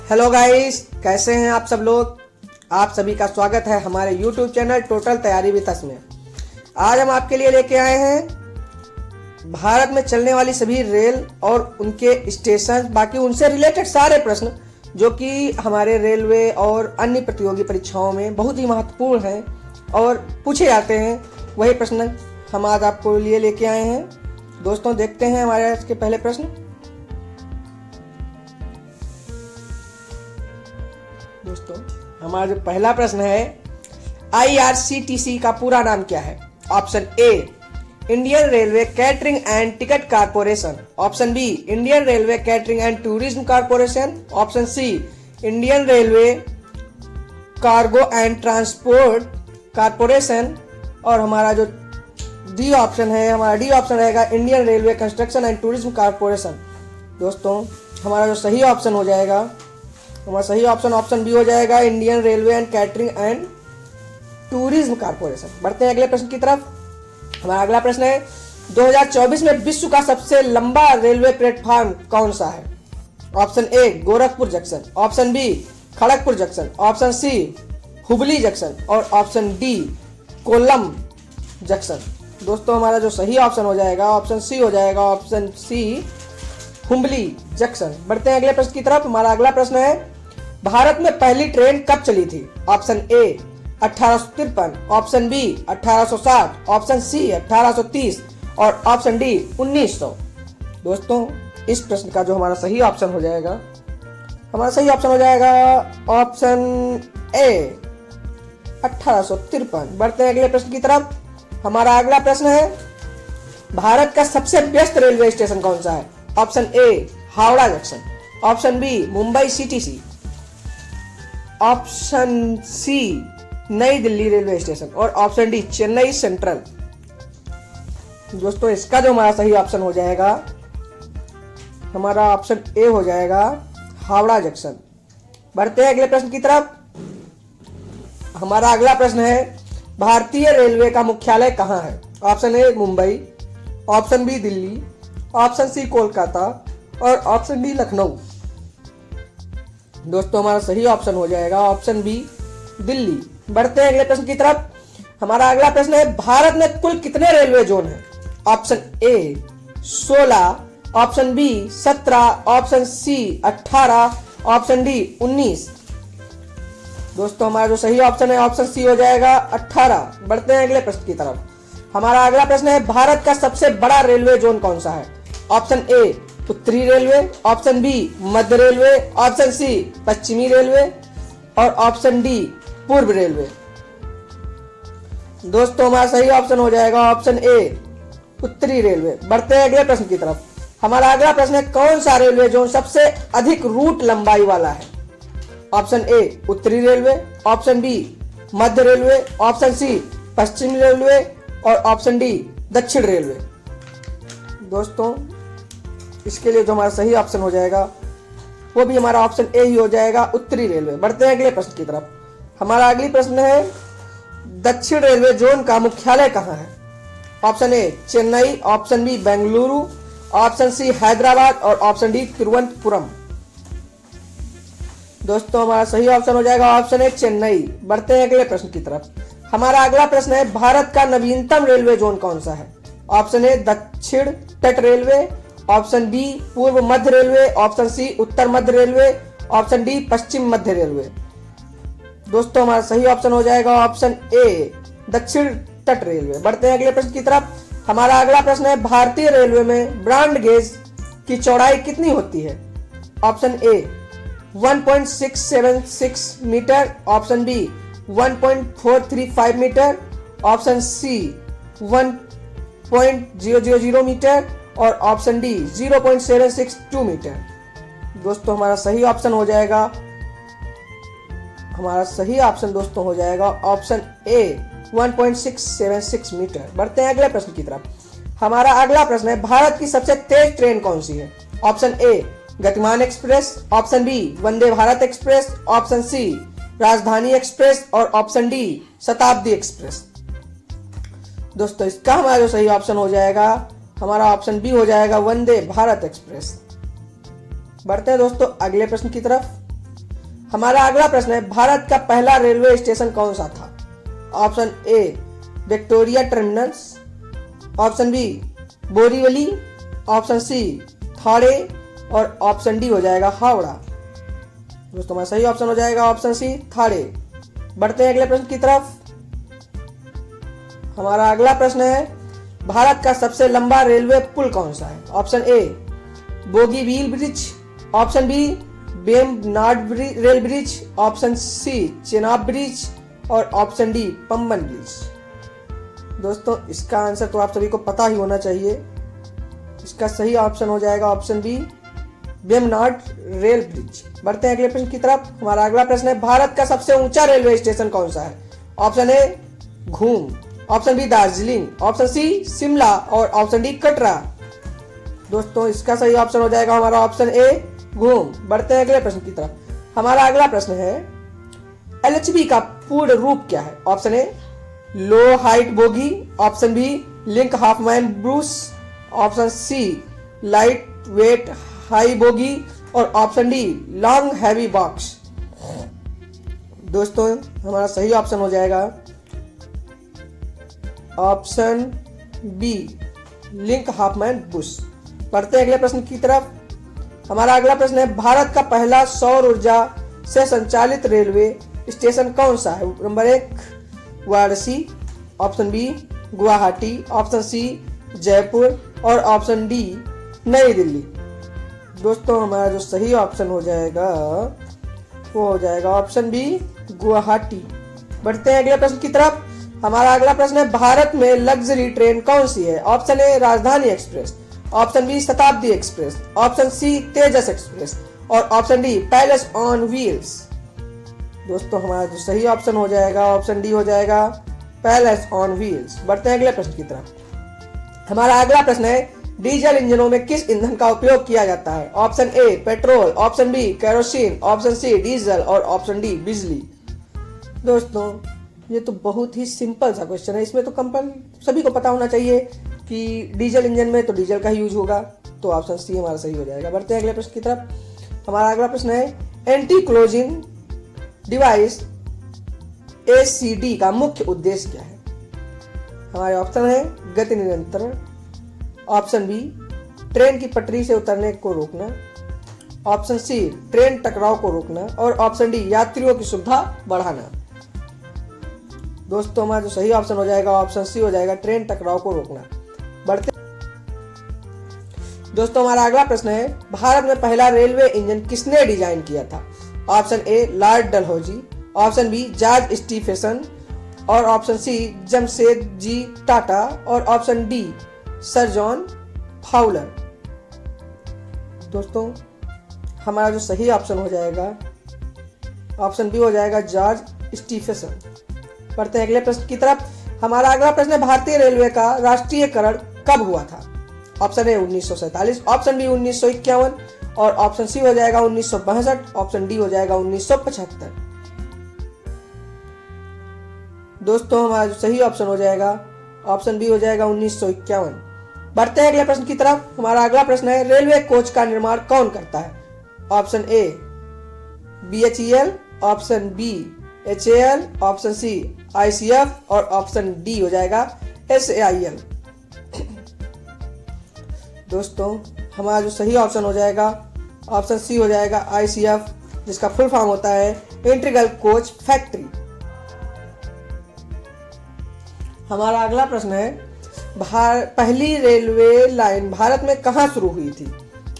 Hello guys, कैसे हैं आप सब लोग। आप सभी का स्वागत है हमारे YouTube चैनल टोटल तैयारी विद अस में। आज हम आपके लिए लेके आए हैं भारत में चलने वाली सभी रेल और उनके स्टेशन, बाकी उनसे रिलेटेड सारे प्रश्न जो कि हमारे रेलवे और अन्य प्रतियोगी परीक्षाओं में बहुत ही महत्वपूर्ण हैं और पूछे जाते हैं। वही प्रश्न हम आज आपको लिए लेके आए हैं। दोस्तों, देखते हैं हमारे आज के पहले प्रश्न। दोस्तों, हमारा जो पहला प्रश्न है, IRCTC का पूरा नाम क्या है। Option A, Indian railway catering and ticket corporation. Option B, Indian railway catering and tourism corporation. Option C, Indian railway cargo and transport corporation. और हमारा जो डी ऑप्शन है, हमारा डी ऑप्शन रहेगा Indian railway construction and tourism corporation. दोस्तों, हमारा जो सही ऑप्शन हो जाएगा, हमारा सही ऑप्शन बी हो जाएगा, Indian railway and catering and tourism corporation. बढ़ते हैं अगले प्रश्न की तरफ। हमारा अगला प्रश्न है, 2024 में विश्व का सबसे लंबा रेलवे प्लेटफॉर्म कौन सा है। Option A, Gorakhpur junction. Option B, Kharagpur junction. Option C, Hubli junction. और ऑप्शन डी, कोल्लम जंक्शन। दोस्तों, हमारा जो सही ऑप्शन हो जाएगा, ऑप्शन सी हो जाएगा, ऑप्शन सी, हुबली जंक्शन। बढ़ते हैं अगले प्रश्न की तरफ। हमारा अगला प्रश्न है, भारत में पहली ट्रेन कब चली थी। Option A, 1853। Option B, 1860। Option C, 1830। और ऑप्शन डी, 1900। दोस्तों, इस प्रश्न का जो हमारा सही ऑप्शन हो जाएगा, हमारा सही ऑप्शन हो जाएगा ऑप्शन ए, 1853। बढ़ते हैं अगले प्रश्न की तरफ। हमारा अगला प्रश्न है, भारत का सबसे व्यस्त रेलवे स्टेशन कौन सा है। Option A, Howrah junction. Option B, Mumbai CTC. Option C, New Delhi railway station. और ऑप्शन डी, चेन्नई सेंट्रल। दोस्तों, इसका जो हमारा सही ऑप्शन हो जाएगा, हमारा ऑप्शन ए हो जाएगा, हावड़ा जंक्शन। बढ़ते हैं अगले प्रश्न की तरफ। हमारा अगला प्रश्न है, भारतीय रेलवे का मुख्यालय कहाँ है। Option A, Mumbai. Option B, Delhi. Option C, Kolkata. और ऑप्शन डी, लखनऊ। दोस्तों, हमारा सही ऑप्शन हो जाएगा ऑप्शन बी, दिल्ली। बढ़ते हैं अगले प्रश्न की तरफ। हमारा अगला प्रश्न है, भारत में कुल कितने रेलवे जोन हैं। Option A, 16। Option B, 17। Option C, 18। Option D, 19। दोस्तों, हमारा जो सही ऑप्शन है, ऑप्शन सी हो जाएगा, 18। बढ़ते हैं अगले प्रश्न की तरफ। हमारा अगला प्रश्न है, भारत का सबसे बड़ा रेलवे जोन कौन सा है। ऑप्शन ए, उत्तरी रेलवे। ऑप्शन बी, मध्य रेलवे। ऑप्शन सी, पश्चिमी रेलवे। और ऑप्शन डी, पूर्व रेलवे। दोस्तों, हमारा सही ऑप्शन हो जाएगा ऑप्शन ए, उत्तरी रेलवे। बढ़ते हैं अगले प्रश्न की तरफ। हमारा अगला प्रश्न है, कौन सा रेलवे जोन सबसे अधिक रूट लंबाई वाला है। ऑप्शन ए, उत्तरी रेलवे। ऑप्शन बी, मध्य रेलवे। ऑप्शन सी, पश्चिम रेलवे। और ऑप्शन डी, दक्षिण रेलवे। दोस्तों, इसके लिए जो हमारा सही ऑप्शन हो जाएगा, वो भी हमारा ऑप्शन ए ही हो जाएगा, उत्तरी रेलवे। बढ़ते हैं अगले प्रश्न की तरफ। हमारा अगली प्रश्न है, दक्षिण रेलवे जोन का मुख्यालय कहाँ है। Option A, Chennai. Option B, Bengaluru. Option C, Hyderabad. और ऑप्शन डी, तिरुवनंतपुरम। दोस्तों, हमारा सही ऑप्शन हो जाएगा ऑप्शन ए, चेन्नई। बढ़ते हैं अगले प्रश्न की तरफ। हमारा अगला प्रश्न है, भारत का नवीनतम रेलवे जोन कौन सा है। ऑप्शन ए, दक्षिण तट रेलवे। ऑप्शन बी, पूर्व मध्य रेलवे। ऑप्शन सी, उत्तर मध्य रेलवे। ऑप्शन डी, पश्चिम मध्य रेलवे। दोस्तों, हमारा सही ऑप्शन हो जाएगा ऑप्शन ए, दक्षिण तट रेलवे। बढ़ते हैं अगले प्रश्न की तरफ। हमारा अगला प्रश्न है, भारतीय रेलवे में ब्रॉड गेज की चौड़ाई कितनी होती है। Option A, 1.676 metre. Option B, 1.435 metre. Option C, 1.000 metre. और ऑप्शन डी, 0.762 मीटर। दोस्तों, हमारा सही ऑप्शन हो जाएगा, हमारा सही ऑप्शन दोस्तों हो जाएगा ऑप्शन ए, 1.676 मीटर। बढ़ते हैं अगले प्रश्न की तरफ। हमारा अगला प्रश्न है, भारत की सबसे तेज ट्रेन कौन सी है। ऑप्शन ए, गतिमान एक्सप्रेस। ऑप्शन बी, वंदे भारत एक्सप्रेस। ऑप्शन सी, राजधानी एक्सप्रेस। और ऑप्शन डी, शताब्दी एक्सप्रेस। दोस्तों, इसका हमारा जो सही ऑप्शन हो जाएगा, हमारा ऑप्शन बी हो जाएगा, वंदे भारत एक्सप्रेस। बढ़ते हैं दोस्तों अगले प्रश्न की तरफ। हमारा अगला प्रश्न है, भारत का पहला रेलवे स्टेशन कौन सा था? Option A Victoria Terminus, option B Borivali, option C Thane और ऑप्शन डी हो जाएगा हावड़ा। दोस्तों हमारा सही ऑप्शन हो जाएगा ऑप्शन सी थाने। बढ़ते हैं अगले प्रश्न की तरफ। हमारा अगला प्रश्न है, भारत का सबसे लंबा रेलवे पुल कौन सा है? Option A Bogibeel bridge, option B Vembanad rail bridge, option C Chenab bridge और ऑप्शन डी पंबन ब्रिज। दोस्तों इसका आंसर तो आप सभी को पता ही होना चाहिए। इसका सही ऑप्शन हो जाएगा option B Vembanad rail bridge. बढ़ते हैं अगले प्रश्न की तरफ। हमारा अगला प्रश्न है, भारत का सबसे ऊंचा रेलवे स्टेशन कौन सा है? Option A Ghum, option B Darjeeling, option C Shimla और ऑप्शन डी कटरा। दोस्तों इसका सही ऑप्शन हो जाएगा हमारा ऑप्शन ए घूम। बढ़ते हैं अगले प्रश्न की तरफ। हमारा अगला प्रश्न है, एलएचबी का पूर्ण रूप क्या है? Option A low height bogie, option B Linke Hofmann ब्रूस, option C light weight high bogie और option D long heavy box. दोस्तों हमारा सही ऑप्शन हो जाएगा option B Linke Hofmann Busch. बढ़ते हैं अगले प्रश्न की तरफ। हमारा अगला प्रश्न है, भारत का पहला सौर ऊर्जा से संचालित रेलवे स्टेशन कौन सा है? Number 1 Varanasi, option B Guwahati, option C Jaipur और ऑप्शन डी नई दिल्ली। दोस्तों हमारा जो सही ऑप्शन हो जाएगा वो हो जाएगा ऑप्शन बी गुवाहाटी। बढ़ते हैं अगले प्रश्न की तरफ। हमारा अगला प्रश्न है, भारत में लग्जरी ट्रेन कौन सी है? Option A Rajdhani express, option B Shatabdi express, option C Tejas express और option D palace on wheels. दोस्तों हमारा जो सही ऑप्शन हो जाएगा ऑप्शन डी हो जाएगा पैलेस ऑन व्हील्स। बढ़ते हैं अगले प्रश्न की तरफ। हमारा अगला प्रश्न है, डीजल इंजनों में किस ईंधन का उपयोग किया जाता है? Option A petrol, option B kerosene, option C diesel और ऑप्शन डी बिजली। दोस्तों ये तो बहुत ही सिंपल सा क्वेश्चन है। इसमें तो सभी को पता होना चाहिए कि डीजल इंजन में तो डीजल का ही यूज होगा, तो ऑप्शन सी हमारा सही हो जाएगा। बढ़ते हैं अगले प्रश्न की तरफ। हमारा अगला प्रश्न है, एंटी क्लोजिंग डिवाइस एसीडी का मुख्य उद्देश्य क्या है? हमारे ऑप्शन है गति नियंत्रण, ऑप्शन बी ट्रेन की पटरी से उतरने को रोकना, ऑप्शन सी ट्रेन टकराव को रोकना और ऑप्शन डी यात्रियों की सुविधा बढ़ाना। दोस्तों हमारा जो सही ऑप्शन हो जाएगा ऑप्शन सी हो जाएगा ट्रेन टकराव को रोकना। बढ़ते दोस्तों हमारा अगला प्रश्न है, भारत में पहला रेलवे इंजन किसने डिजाइन किया था? Option A lord Dalhousie, option B George Stephenson और ऑप्शन सी जमशेदजी टाटा और option D sir John Fowler. दोस्तों हमारा जो सही ऑप्शन हो जाएगा ऑप्शन बी हो जाएगा जॉर्ज स्टीफेंसन। बढ़ते हैं अगले प्रश्न की तरफ। हमारा अगला प्रश्न है, भारतीय रेलवे का राष्ट्रीयकरण कब हुआ था? ऑप्शन ए 1947, ऑप्शन बी 1951 और ऑप्शन सी हो जाएगा 1962, ऑप्शन डी हो जाएगा 1975। दोस्तों हमारा जो सही ऑप्शन हो जाएगा ऑप्शन बी हो जाएगा 1951। बढ़ते हैं अगले प्रश्न की तरफ। हमारा अगला प्रश्न है, रेलवे कोच का निर्माण कौन करता है? Option A BHEL, option B HAL, option C ICF और ऑप्शन डी हो जाएगा SAIL। दोस्तों हमारा जो सही ऑप्शन हो जाएगा ऑप्शन सी हो जाएगा ICF, जिसका फुल फॉर्म होता है इंटीग्रल कोच फैक्ट्री। हमारा अगला प्रश्न है, पहली रेलवे लाइन भारत में कहां शुरू हुई थी?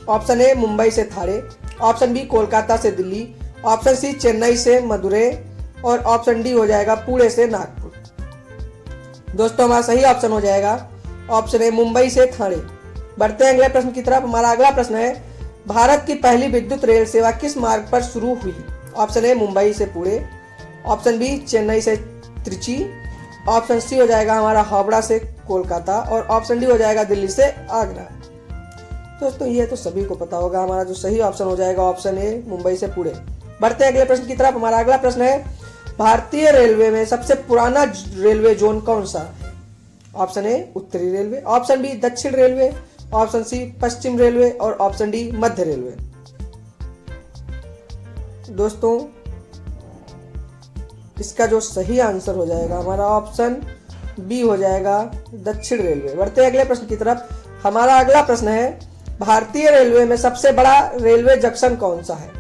ऑप्शन ए मुंबई से थाने, ऑप्शन बी कोलकाता से दिल्ली, ऑप्शन सी चेन्नई से मदुरै और ऑप्शन डी हो जाएगा पुणे से नागपुर। दोस्तों हमारा सही ऑप्शन हो जाएगा ऑप्शन ए मुंबई से थाने। बढ़ते हैं अगले प्रश्न की तरफ। हमारा अगला प्रश्न है, भारत की पहली विद्युत रेल सेवा किस मार्ग पर शुरू हुई? ऑप्शन ए मुंबई से पुणे, ऑप्शन बी चेन्नई से त्रिची, ऑप्शन सी हो जाएगा हमारा हावड़ा से कोलकाता और ऑप्शन डी हो जाएगा दिल्ली से आगरा। दोस्तों ये तो सभी को पता होगा, हमारा जो सही ऑप्शन हो जाएगा ऑप्शन ए मुंबई से पुणे। बढ़ते हैं अगले प्रश्न की तरफ। हमारा अगला प्रश्न है, भारतीय रेलवे में सबसे पुराना रेलवे जोन कौन सा है? ऑप्शन ए उत्तरी रेलवे, ऑप्शन बी दक्षिण रेलवे, ऑप्शन सी पश्चिम रेलवे और ऑप्शन डी मध्य रेलवे। दोस्तों इसका जो सही आंसर हो जाएगा हमारा ऑप्शन बी हो जाएगा, दक्षिण रेलवे। बढ़ते हैं अगले प्रश्न की तरफ। हमारा अगला प्रश्न है, भारतीय रेलवे में सबसे बड़ा रेलवे जंक्शन कौन सा है?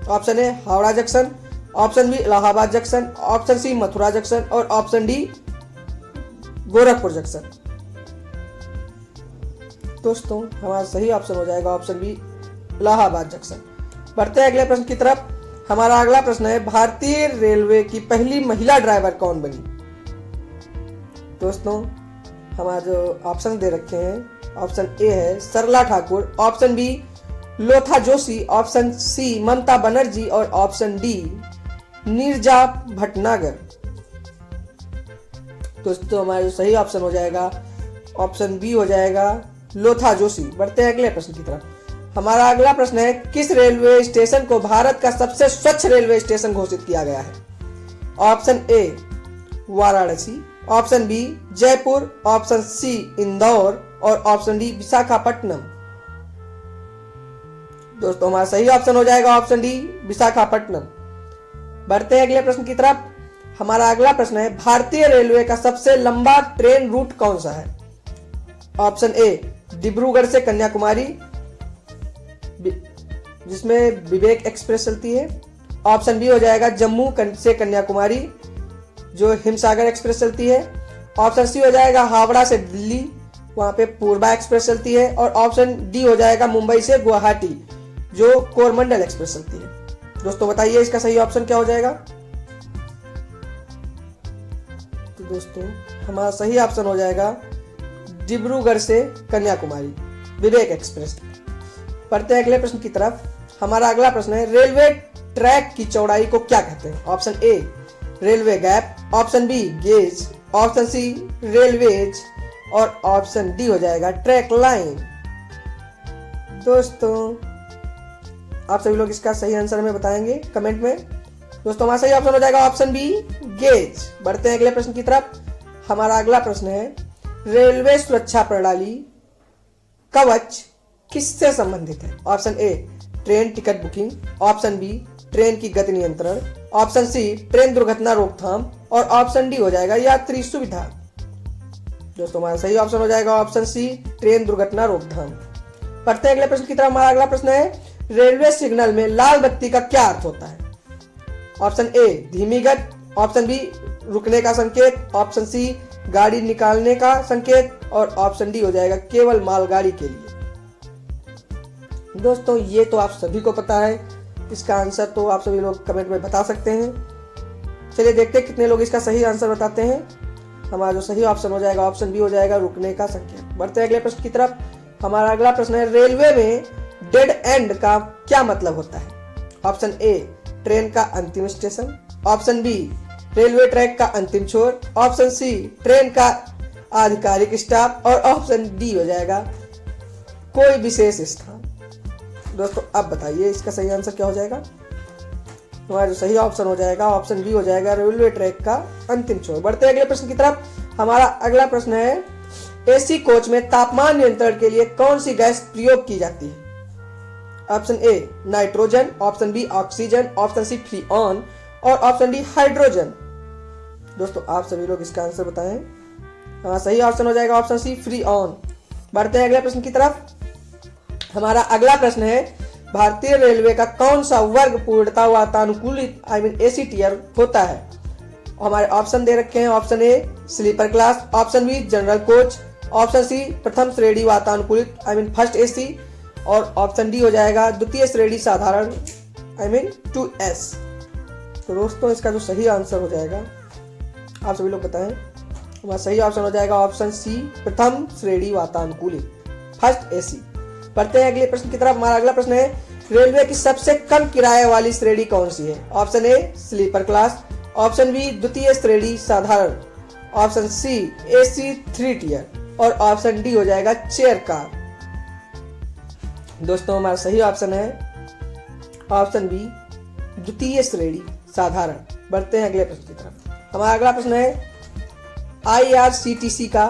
Option A Howrah junction, option B Allahabad junction, option C Mathura junction और ऑप्शन डी गोरखपुर जंक्शन। दोस्तों हमारा सही ऑप्शन हो जाएगा ऑप्शन बी इलाहाबाद जंक्शन। बढ़ते हैं अगले प्रश्न की तरफ। हमारा अगला प्रश्न है, भारतीय रेलवे की पहली महिला ड्राइवर कौन बनी? दोस्तों हमारा जो ऑप्शन दे रखे हैं, ऑप्शन ए है सरला ठाकुर, ऑप्शन बी लोथा जोशी, ऑप्शन सी ममता बनर्जी और ऑप्शन डी नीरजा भटनागर। दोस्तों हमारा जो सही ऑप्शन हो जाएगा ऑप्शन बी हो जाएगा लोथा जोशी। बढ़ते हैं अगले प्रश्न की तरफ। हमारा अगला प्रश्न है, किस रेलवे स्टेशन को भारत का सबसे स्वच्छ रेलवे स्टेशन घोषित किया गया है? Option A Varanasi, option B Jaipur, option C Indore और ऑप्शन डी विशाखापट्टनम। दोस्तों हमारा सही ऑप्शन हो जाएगा ऑप्शन डी विशाखापट्टनम। बढ़ते हैं अगले प्रश्न की तरफ। हमारा अगला प्रश्न है, भारतीय रेलवे का सबसे लंबा ट्रेन रूट कौन सा है? ऑप्शन ए डिब्रूगढ़ से कन्याकुमारी, जिसमें विवेक एक्सप्रेस चलती है। ऑप्शन बी हो जाएगा जम्मू से कन्याकुमारी, जो हिमसागर एक्सप्रेस चलती है। ऑप्शन सी हो जाएगा हावड़ा से दिल्ली, वहां पे पूर्वा एक्सप्रेस चलती है। और ऑप्शन डी हो जाएगा मुंबई से गुवाहाटी, जो कोरमंडल एक्सप्रेस चलती है। दोस्तों बताइए इसका सही ऑप्शन क्या हो जाएगा? तो दोस्तों हमारा सही ऑप्शन हो जाएगा डिब्रूगढ़ से कन्याकुमारी विवेक एक्सप्रेस। पढ़ते हैं अगले प्रश्न की तरफ। हमारा अगला प्रश्न है, रेलवे ट्रैक की चौड़ाई को क्या कहते हैं? Option A railway gap, option B gauge, option C railways और ऑप्शन डी हो जाएगा ट्रैक लाइन। दोस्तों आप सभी लोग इसका सही आंसर हमें बताएंगे कमेंट में। दोस्तों हमारा सही ऑप्शन हो जाएगा ऑप्शन बी गेज। बढ़ते हैं अगले प्रश्न की तरफ। हमारा अगला प्रश्न है, रेलवे सुरक्षा प्रणाली कवच किससे संबंधित है? Option A train ticket booking, option B train की गति नियंत्रण, ऑप्शन सी ट्रेन दुर्घटना रोकथाम और ऑप्शन डी हो जाएगा यात्री सुविधा। दोस्तों हमारा सही ऑप्शन हो जाएगा ऑप्शन सी ट्रेन दुर्घटना रोकथाम। पढ़ते हैं अगले प्रश्न की तरफ। हमारा अगला प्रश्न है, रेलवे सिग्नल में लाल बत्ती का क्या अर्थ होता है? ऑप्शन ए धीमी गति, ऑप्शन बी रुकने का संकेत, ऑप्शन सी गाड़ी निकालने का संकेत और ऑप्शन डी हो जाएगा केवल मालगाड़ी के लिए। दोस्तों ये तो आप सभी को पता है, इसका आंसर तो आप सभी लोग कमेंट में बता सकते हैं। चलिए देखते हैं कितने लोग इसका सही आंसर बताते हैं। हमारा जो सही ऑप्शन हो जाएगा ऑप्शन बी हो जाएगा रुकने का संकेत। बढ़ते हैं अगले प्रश्न की तरफ। हमारा अगला प्रश्न है, रेलवे में डेड एंड का क्या मतलब होता है? ऑप्शन ए ट्रेन का अंतिम station, option B railway track का अंतिम छोर, ऑप्शन सी ट्रेन का आधिकारिक स्टॉप और ऑप्शन डी हो जाएगा कोई विशेष स्थान। दोस्तों अब बताइए इसका सही आंसर क्या हो जाएगा? हमारा जो सही ऑप्शन हो जाएगा ऑप्शन बी हो जाएगा रेलवे ट्रैक का अंतिम छोर। बढ़ते हैं अगले प्रश्न की तरफ। हमारा अगला प्रश्न है, एसी कोच में तापमान नियंत्रण के लिए कौन सी गैस प्रयोग की जाती है? Option A nitrogen, option B oxygen, option C freon और ऑप्शन डी हाइड्रोजन। दोस्तों आप सभी लोग इसका आंसर बताएं। हाँ सही ऑप्शन हो जाएगा ऑप्शन सी फ्रीऑन। बढ़ते हैं अगले प्रश्न की तरफ। हमारा अगला प्रश्न है, भारतीय रेलवे का कौन सा वर्ग पूर्णतः वातानुकूलित एसी टियर होता है? हमारे ऑप्शन दे रखे हैं, option A sleeper class, option B general coach, option C प्रथम श्रेणी वातानुकूलित फर्स्ट एसी और ऑप्शन डी हो जाएगा द्वितीय श्रेणी साधारण 2S। तो दोस्तों इसका जो सही आंसर हो जाएगा आप सभी लोग बताएं। हमारा सही ऑप्शन हो जाएगा ऑप्शन सी प्रथम श्रेणी वातानुकूलित फर्स्ट एसी। बढ़ते हैं अगले प्रश्न की तरफ। हमारा अगला प्रश्न है, रेलवे की सबसे कम किराए वाली श्रेणी कौन सी है? Option A sleeper class, option B द्वितीय श्रेणी साधारण, ऑप्शन सी एसी 3 टियर और ऑप्शन डी हो जाएगा चेयर कार। दोस्तों हमारा सही ऑप्शन है ऑप्शन बी द्वितीय श्रेणी साधारण। बढ़ते हैं अगले प्रश्न की तरफ। हमारा अगला प्रश्न है, IRCTC का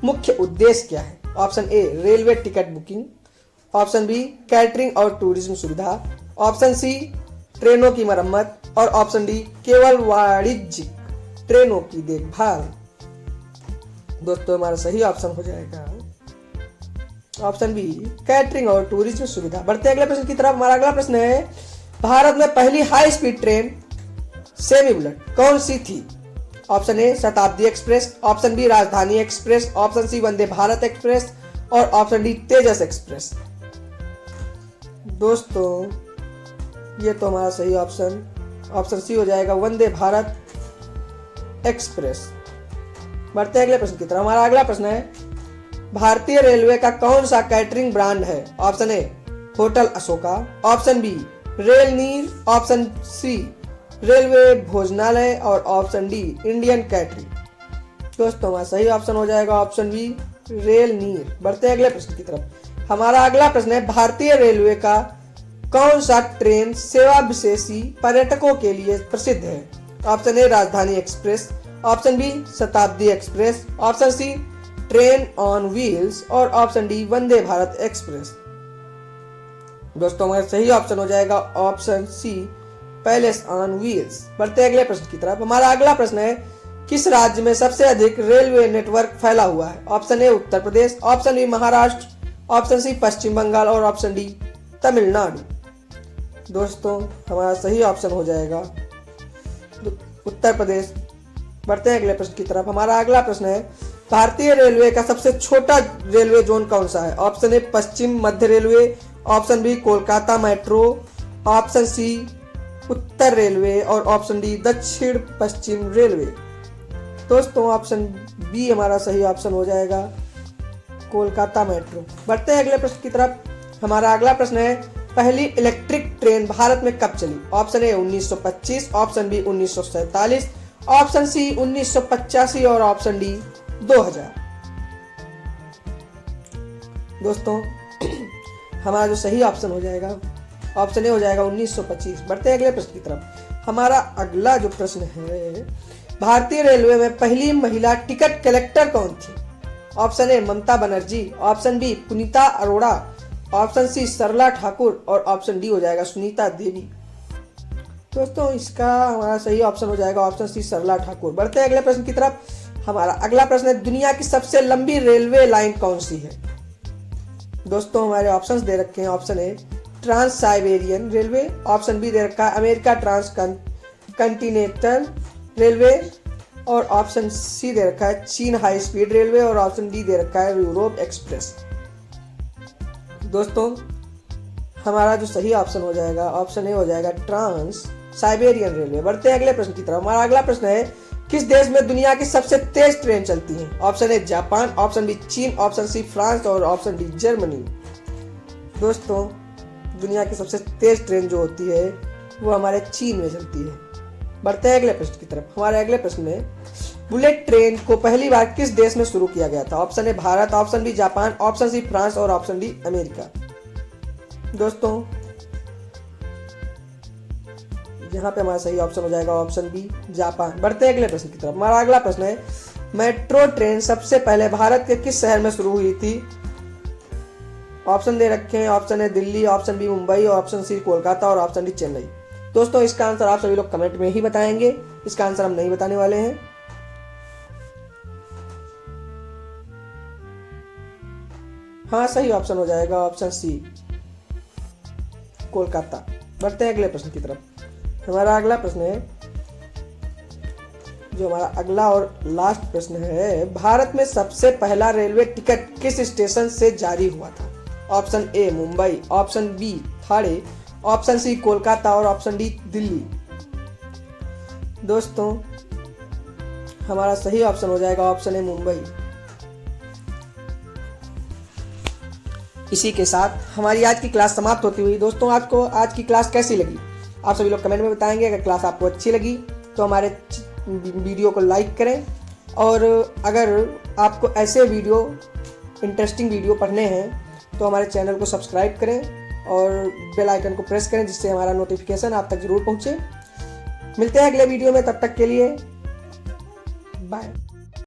मुख्य उद्देश्य क्या है? Option A railway ticket booking, option B catering और टूरिज्म सुविधा, ऑप्शन सी ट्रेनों की मरम्मत, और ऑप्शन डी केवल वाणिज्यिक ट्रेनों की देखभाल। दोस्तों हमारा सही ऑप्शन हो जाएगा ऑप्शन बी कैटरिंग और टूरिज्म सुविधा। बढ़ते हैं अगले प्रश्न की तरफ। हमारा अगला प्रश्न है भारत में पहली high speed train semi bullet कौन सी थी? ऑप्शन ए शताब्दी एक्सप्रेस, ऑप्शन बी राजधानी एक्सप्रेस, ऑप्शन सी वंदे भारत एक्सप्रेस और ऑप्शन डी तेजस एक्सप्रेस। दोस्तों ये तो हमारा सही ऑप्शन सी हो जाएगा वंदे भारत एक्सप्रेस। बढ़ते हैं अगले प्रश्न की तरफ। हमारा अगला प्रश्न है भारतीय रेलवे का कौन सा कैटरिंग ब्रांड है? Option A hotel Ashoka, option B rail Neer, option C railway भोजनालय और ऑप्शन डी इंडियन कैटरिंग। दोस्तों हमारा सही ऑप्शन हो जाएगा ऑप्शन बी रेल नीर। बढ़ते हैं अगले प्रश्न की तरफ। हमारा अगला प्रश्न है भारतीय रेलवे का कौन सा ट्रेन सेवा विशेषी पर्यटकों के लिए प्रसिद्ध है? Option A Rajdhani express, option B Shatabdi express, option C train on wheels और option D Vande Bharat express. दोस्तों हमारा सही ऑप्शन हो जाएगा option C palace on wheels. बढ़ते हैं अगले प्रश्न की तरफ। हमारा अगला प्रश्न है किस राज्य में सबसे अधिक रेलवे नेटवर्क फैला हुआ है? Option A Uttar Pradesh, option B Maharashtra, option C Paschim Bangal और ऑप्शन डी तमिलनाडु। दोस्तों हमारा सही ऑप्शन हो जाएगा उत्तर प्रदेश। बढ़ते हैं अगले प्रश्न की तरफ। हमारा अगला प्रश्न है भारतीय रेलवे का सबसे छोटा रेलवे जोन कौन सा है? ऑप्शन ए पश्चिम मध्य railway, option B Kolkata metro, option C उत्तर रेलवे और ऑप्शन डी दक्षिण पश्चिम रेलवे। दोस्तों ऑप्शन बी हमारा सही ऑप्शन हो जाएगा कोलकाता मेट्रो। बढ़ते हैं अगले प्रश्न की तरफ। हमारा अगला प्रश्न है पहली इलेक्ट्रिक ट्रेन भारत में कब चली? Option A 1925, option B 1947, option C 1985 और ऑप्शन डी 2000। दोस्तों हमारा जो सही ऑप्शन हो जाएगा ऑप्शन ए हो जाएगा 1925। बढ़ते हैं अगले प्रश्न की तरफ। हमारा अगला जो प्रश्न है भारतीय रेलवे में पहली महिला टिकट कलेक्टर कौन थी? Option A Mamata Banerjee, option B Punita Arora, option C Sarla Thakur और ऑप्शन डी हो जाएगा सुनीता देवी। दोस्तों इसका हमारा सही ऑप्शन हो जाएगा ऑप्शन सी सरला ठाकुर। बढ़ते हैं अगले प्रश्न की तरफ। हमारा अगला प्रश्न है दुनिया की सबसे लंबी रेलवे लाइन कौन सी है? दोस्तों हमारे ऑप्शंस दे रखे हैं। Option A trans Siberian railway, option B दे रखा है अमेरिका ट्रांस कंटिनेंटल रेलवे और ऑप्शन सी दे रखा है चीन हाई स्पीड रेलवे और ऑप्शन डी दे रखा है यूरोप एक्सप्रेस। दोस्तों हमारा जो सही ऑप्शन हो जाएगा ऑप्शन ए हो जाएगा ट्रांस साइबेरियन रेलवे। बढ़ते हैं अगले प्रश्न की तरफ। हमारा अगला प्रश्न है किस देश में दुनिया की सबसे तेज ट्रेन चलती है? Option A Japan, option B चीन, ऑप्शन सी फ्रांस और ऑप्शन डी जर्मनी। दोस्तों दुनिया की सबसे तेज ट्रेन जो होती है वो हमारे चीन में चलती है। बढ़ते हैं अगले प्रश्न की तरफ। हमारे अगले प्रश्न में बुलेट ट्रेन को पहली बार किस देश में शुरू किया गया था? Option A Bharat, option B Japan, option C France और ऑप्शन डी अमेरिका। दोस्तों यहाँ पे हमारा सही ऑप्शन हो जाएगा ऑप्शन बी जापान। बढ़ते हैं अगले प्रश्न की तरफ। हमारा अगला प्रश्न है मेट्रो ट्रेन सबसे पहले भारत के किस शहर में शुरू हुई थी? ऑप्शन दे रखे हैं। Option A Delhi, option B Mumbai और ऑप्शन सी कोलकाता और ऑप्शन डी चेन्नई। दोस्तों इसका आंसर आप सभी लोग कमेंट में ही बताएंगे, इसका आंसर हम नहीं बताने वाले हैं। हाँ सही ऑप्शन हो जाएगा ऑप्शन सी कोलकाता। बढ़ते हैं अगले प्रश्न की तरफ। हमारा अगला प्रश्न है जो हमारा अगला और लास्ट प्रश्न है भारत में सबसे पहला रेलवे टिकट किस स्टेशन से जारी हुआ था? Option A Mumbai, option B Thane, option C Kolkata और ऑप्शन डी दिल्ली। दोस्तों हमारा सही ऑप्शन हो जाएगा ऑप्शन ए मुंबई। इसी के साथ हमारी आज की क्लास समाप्त होती हुई। दोस्तों आपको आज की क्लास कैसी लगी आप सभी लोग कमेंट में बताएंगे। अगर क्लास आपको अच्छी लगी तो हमारे वीडियो को लाइक करें और अगर आपको ऐसे वीडियो इंटरेस्टिंग वीडियो पढ़ने हैं तो हमारे चैनल को सब्सक्राइब करें और बेल आइकन को प्रेस करें जिससे हमारा नोटिफिकेशन आप तक जरूर पहुंचे। मिलते हैं अगले वीडियो में, तब तक के लिए बाय।